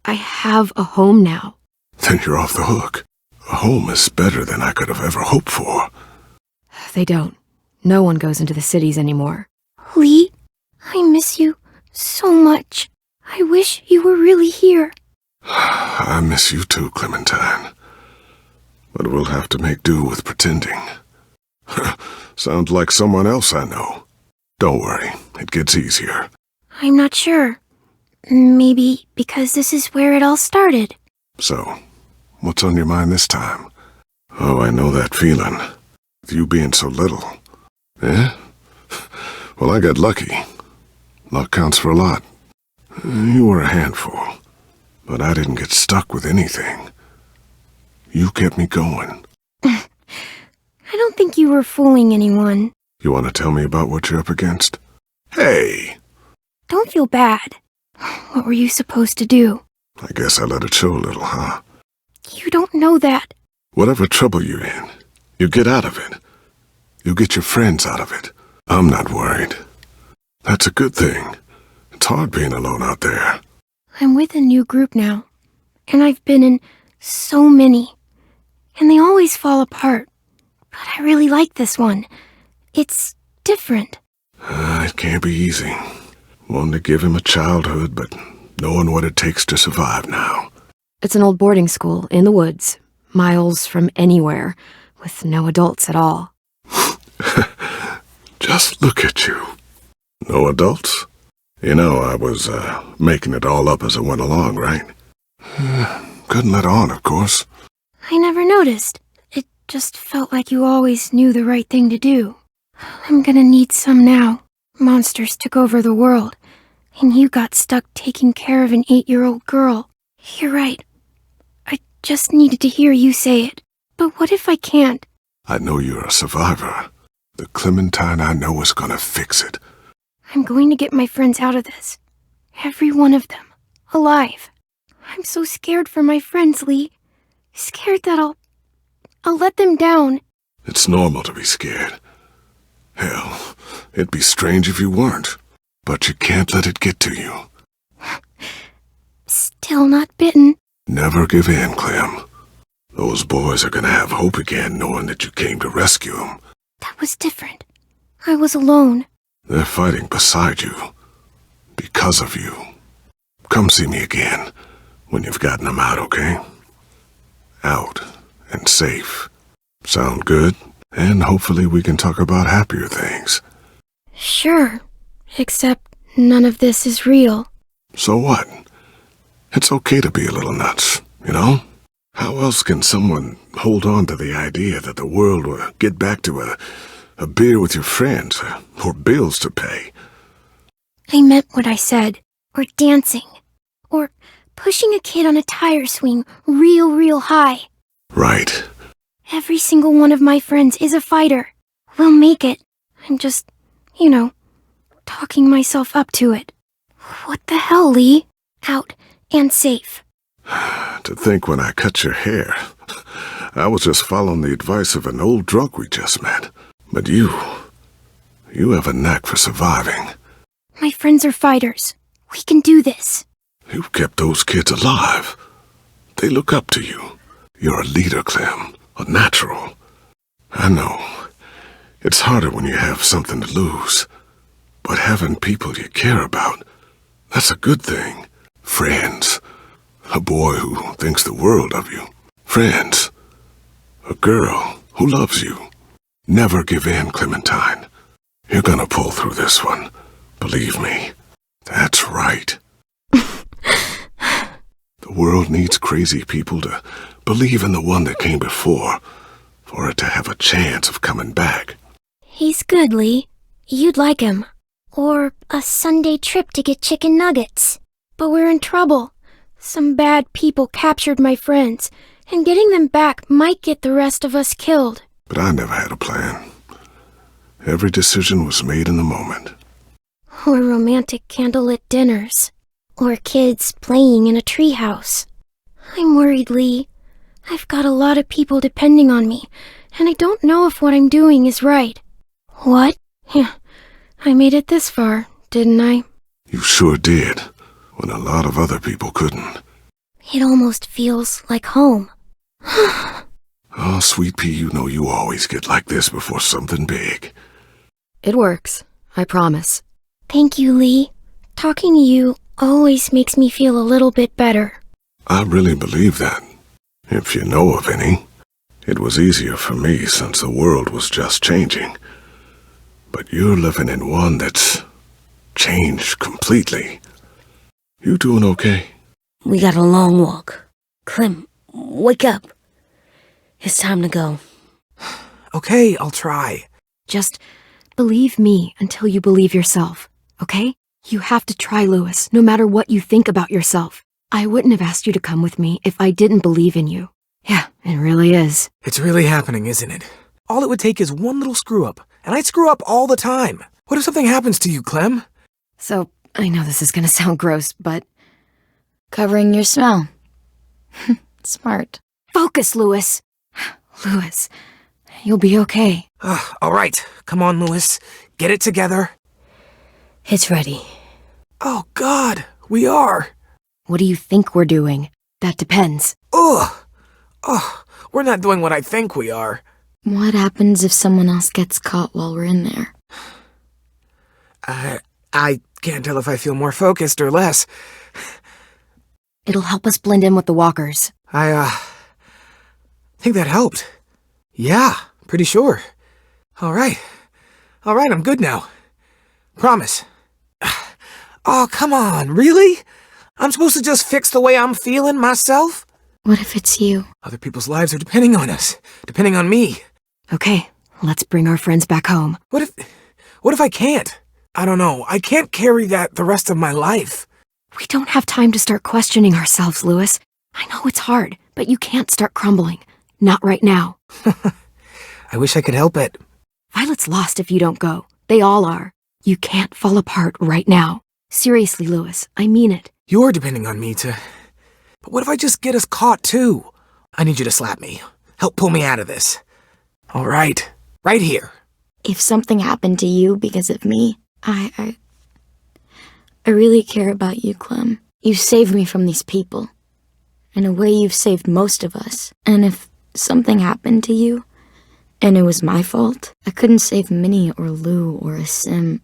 I have a home now. Then you're off the hook. A home is better than I could have ever hoped for. They don't. No one goes into the cities anymore. Lee, I miss you so much. I wish you were really here. I miss you too, Clementine. But we'll have to make do with pretending. Sounds like someone else I know. Don't worry, it gets easier. I'm not sure. Maybe because this is where it all started. So, what's on your mind this time? Oh, I know that feeling. With you being so little. Eh? Well, I got lucky. Luck counts for a lot. You were a handful. But I didn't get stuck with anything. You kept me going. I don't think you were fooling anyone. You want to tell me about what you're up against? Hey! Don't feel bad. What were you supposed to do? I guess I let it show a little, huh? You don't know that. Whatever trouble you're in, you get out of it. You get your friends out of it. I'm not worried. That's a good thing. It's hard being alone out there. I'm with a new group now, and I've been in so many, and they always fall apart. But I really like this one. It's different. It can't be easy. Wanting to give him a childhood, but knowing what it takes to survive now. It's an old boarding school in the woods, miles from anywhere, with no adults at all. Just look at you. No adults? You know, I was making it all up as I went along, right? Couldn't let on, of course. I never noticed. It just felt like you always knew the right thing to do. I'm gonna need some now. Monsters took over the world, and you got stuck taking care of an 8-year-old girl. You're right. I just needed to hear you say it. But what if I can't? I know you're a survivor. The Clementine I know is gonna fix it. I'm going to get my friends out of this. Every one of them. Alive. I'm so scared for my friends, Lee. Scared that I'll let them down. It's normal to be scared. Hell, it'd be strange if you weren't. But you can't let it get to you. Still not bitten. Never give in, Clem. Those boys are gonna have hope again knowing that you came to rescue them. That was different. I was alone. They're fighting beside you. Because of you. Come see me again when you've gotten them out, okay? Out and safe. Sound good? And hopefully we can talk about happier things. Sure. Except none of this is real. So what? It's okay to be a little nuts, you know? How else can someone hold on to the idea that the world will get back to a beer with your friends, or bills to pay? I meant what I said. Or dancing. Or pushing a kid on a tire swing real high. Right. Every single one of my friends is a fighter. We'll make it. I'm just, talking myself up to it. What the hell, Lee? Out and safe. To think when I cut your hair, I was just following the advice of an old drunk we just met. But you have a knack for surviving. My friends are fighters. We can do this. You've kept those kids alive. They look up to you. You're a leader, Clem. A natural. I know. It's harder when you have something to lose. But having people you care about, that's a good thing. Friends. A boy who thinks the world of you. Friends. A girl who loves you. Never give in, Clementine. You're gonna pull through this one. Believe me. That's right. The world needs crazy people to believe in the one that came before, for it to have a chance of coming back. He's good, Lee. You'd like him. Or a Sunday trip to get chicken nuggets. But we're in trouble. Some bad people captured my friends, and getting them back might get the rest of us killed. But I never had a plan. Every decision was made in the moment. Or romantic candlelit dinners. Or kids playing in a treehouse. I'm worried, Lee. I've got a lot of people depending on me, and I don't know if what I'm doing is right. What? Yeah, I made it this far, didn't I? You sure did, when a lot of other people couldn't. It almost feels like home. Oh, Sweet Pea, you know you always get like this before something big. It works, I promise. Thank you, Lee. Talking to you always makes me feel a little bit better. I really believe that. If you know of any. It was easier for me since the world was just changing. But you're living in one that's changed completely. You doing okay? We got a long walk. Clem, wake up. It's time to go. Okay, I'll try. Just believe me until you believe yourself, okay? You have to try, Louis, no matter what you think about yourself. I wouldn't have asked you to come with me if I didn't believe in you. Yeah, it really is. It's really happening, isn't it? All it would take is one little screw-up, and I'd screw up all the time. What if something happens to you, Clem? So, I know this is gonna sound gross, but... Covering your smell. Smart. Focus, Louis. Louis, you'll be okay. All right, come on, Louis. Get it together. It's ready. Oh, God, we are. What do you think we're doing? That depends. Ugh. We're not doing what I think we are. What happens if someone else gets caught while we're in there? I can't tell if I feel more focused or less. It'll help us blend in with the walkers. I think that helped. Yeah, pretty sure. All right, I'm good now. Promise. Oh, come on, really? I'm supposed to just fix the way I'm feeling myself? What if it's you? Other people's lives are depending on us, depending on me. Okay, let's bring our friends back home. What if I can't? I don't know, I can't carry that the rest of my life. We don't have time to start questioning ourselves, Louis. I know it's hard, but you can't start crumbling. Not right now. I wish I could help it. Violet's lost if you don't go. They all are. You can't fall apart right now. Seriously, Louis, I mean it. You're depending on me to... But what if I just get us caught, too? I need you to slap me. Help pull me out of this. All right. Right here. If something happened to you because of me, I really care about you, Clem. You saved me from these people. In a way, you've saved most of us. And if something happened to you, and it was my fault, I couldn't save Minnie or Lou or Asim,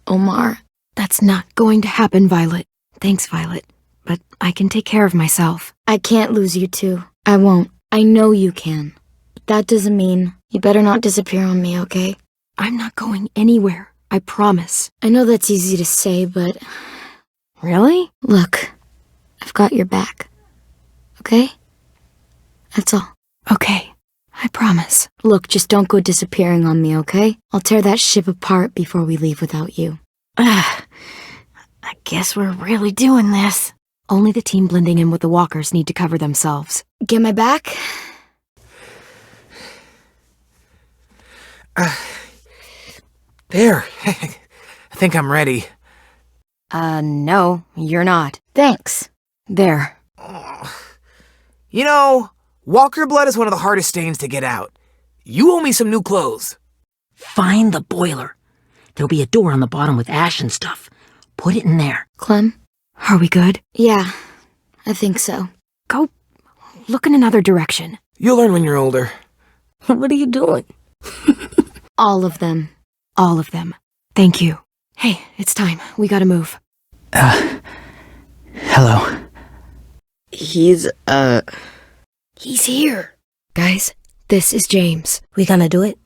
Omar. That's not going to happen, Violet. Thanks, Violet. But I can take care of myself. I can't lose you too. I won't. I know you can. But that doesn't mean you better not disappear on me, okay? I'm not going anywhere. I promise. I know that's easy to say, but... Really? Look, I've got your back. Okay? That's all. Okay. I promise. Look, just don't go disappearing on me, okay? I'll tear that ship apart before we leave without you. I guess we're really doing this. Only the team blending in with the walkers need to cover themselves. Get my back? There. I think I'm ready. No, you're not. Thanks. There. You know, walker blood is one of the hardest stains to get out. You owe me some new clothes. Find the boiler. There'll be a door on the bottom with ash and stuff. Put it in there. Clem? Are we good? Yeah, I think so. Go look in another direction. You'll learn when you're older. What are you doing? All of them. All of them. Thank you. Hey, it's time. We gotta move. Hello. He's here. Guys, this is James. We gonna do it?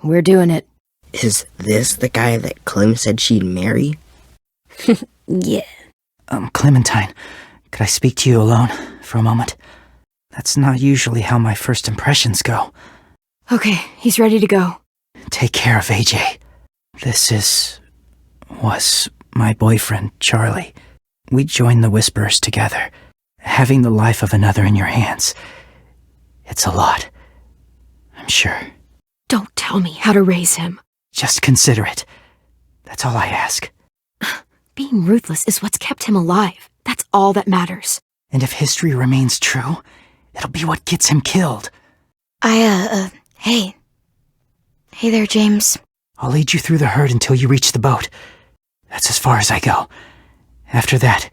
We're doing it. Is this the guy that Clem said she'd marry? Yeah. Clementine, could I speak to you alone for a moment? That's not usually how my first impressions go. Okay, he's ready to go. Take care of AJ. Was my boyfriend, Charlie. We joined the Whisperers together. Having the life of another in your hands, it's a lot. I'm sure. Don't tell me how to raise him. Just consider it. That's all I ask. Being ruthless is what's kept him alive. That's all that matters. And if history remains true, it'll be what gets him killed. Hey. Hey there, James. I'll lead you through the herd until you reach the boat. That's as far as I go. After that,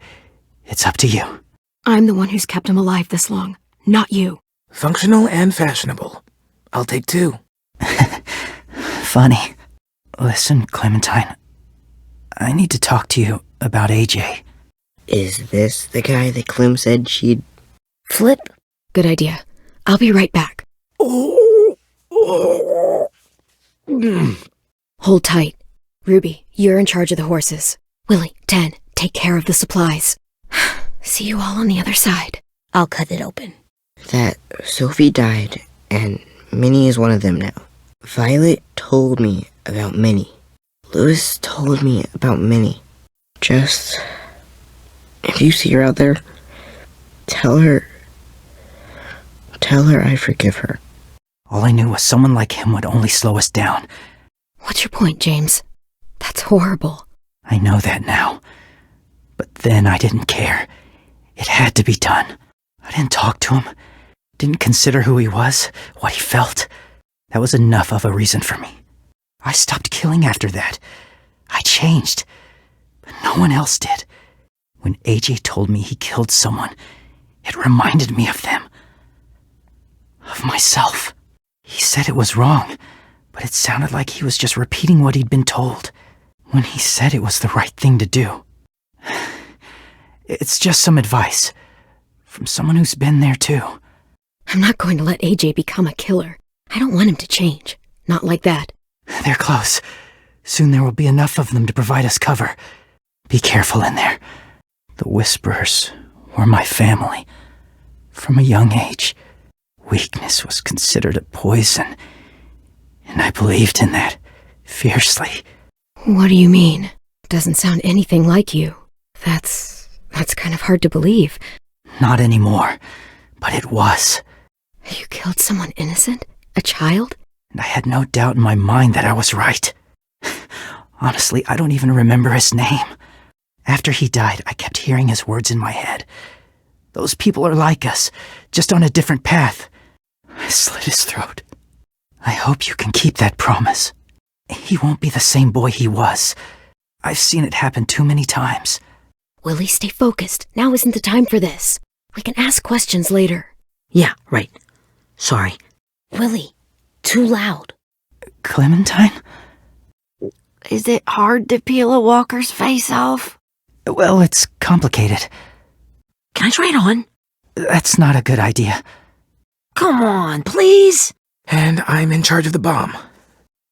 it's up to you. I'm the one who's kept him alive this long, not you. Functional and fashionable. I'll take 2. Funny. Listen, Clementine. I need to talk to you about AJ. Is this the guy that Clem said she'd... Flip? Good idea. I'll be right back. Hold tight. Ruby, you're in charge of the horses. Willie, 10, take care of the supplies. See you all on the other side. I'll cut it open. That Sophie died, and Minnie is one of them now. Violet told me about Minnie. Louis told me about Minnie. Just... if you see her out there, tell her I forgive her. All I knew was someone like him would only slow us down. What's your point, James? That's horrible. I know that now. But then I didn't care. It had to be done. I didn't talk to him. Didn't consider who he was, what he felt. That was enough of a reason for me. I stopped killing after that. I changed. But no one else did. When AJ told me he killed someone, it reminded me of them. Of myself. He said it was wrong, but it sounded like he was just repeating what he'd been told. When he said it was the right thing to do. It's just some advice. From someone who's been there too. I'm not going to let AJ become a killer. I don't want him to change. Not like that. They're close. Soon there will be enough of them to provide us cover. Be careful in there. The Whisperers were my family. From a young age, weakness was considered a poison. And I believed in that, fiercely. What do you mean? Doesn't sound anything like you. That's kind of hard to believe. Not anymore, but it was. You killed someone innocent? A child? And I had no doubt in my mind that I was right. Honestly, I don't even remember his name. After he died, I kept hearing his words in my head. Those people are like us, just on a different path. I slit his throat. I hope you can keep that promise. He won't be the same boy he was. I've seen it happen too many times. Willie, stay focused. Now isn't the time for this. We can ask questions later. Yeah, right. Sorry. Willie, too loud. Clementine? Is it hard to peel a walker's face off? Well, it's complicated. Can I try it on? That's not a good idea. Come on, please. And I'm in charge of the bomb.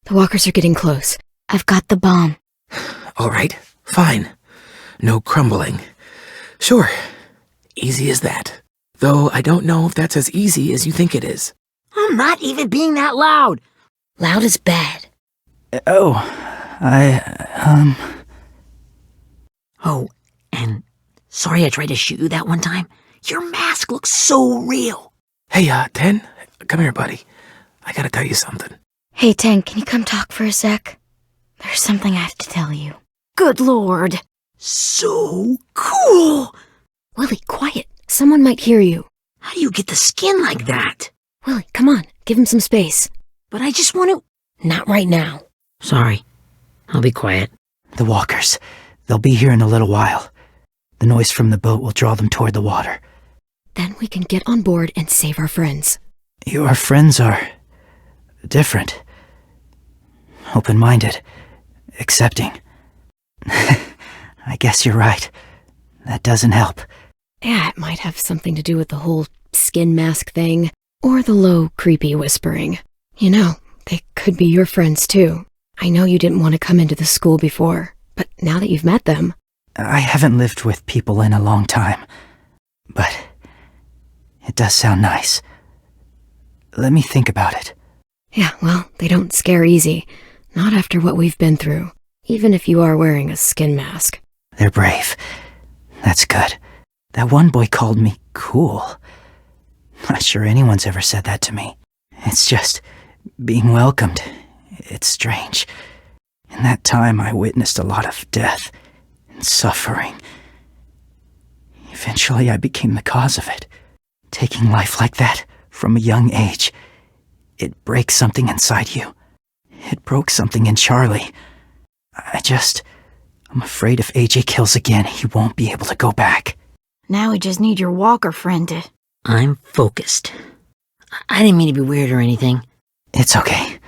The walkers are getting close. I've got the bomb. All right, fine. No crumbling. Sure, easy as that. Though I don't know if that's as easy as you think it is. I'm not even being that loud. Loud is bad. Oh, Oh, and sorry I tried to shoot you that one time. Your mask looks so real. Hey, 10, come here, buddy. I gotta tell you something. Hey, 10, can you come talk for a sec? There's something I have to tell you. Good Lord. So cool. Willie, quiet. Someone might hear you. How do you get the skin like that? Willie, come on. Give him some space. But I just want to... Not right now. Sorry. I'll be quiet. the walkers. They'll be here in a little while. The noise from the boat will draw them toward the water. Then we can get on board and save our friends. Your friends are different. Open-minded. Accepting. I guess you're right. That doesn't help. Yeah, it might have something to do with the whole skin mask thing, or the low, creepy whispering. You know, they could be your friends too. I know you didn't want to come into the school before, but now that you've met them... I haven't lived with people in a long time, but it does sound nice. Let me think about it. Yeah, well, they don't scare easy. Not after what we've been through, even if you are wearing a skin mask. They're brave. That's good. That one boy called me cool. Not sure anyone's ever said that to me. It's just being welcomed. It's strange. In that time, I witnessed a lot of death and suffering. Eventually, I became the cause of it. Taking life like that from a young age, it breaks something inside you. It broke something in Charlie. I'm afraid if AJ kills again, he won't be able to go back. Now we just need your walker friend to... I'm focused. I didn't mean to be weird or anything. It's okay.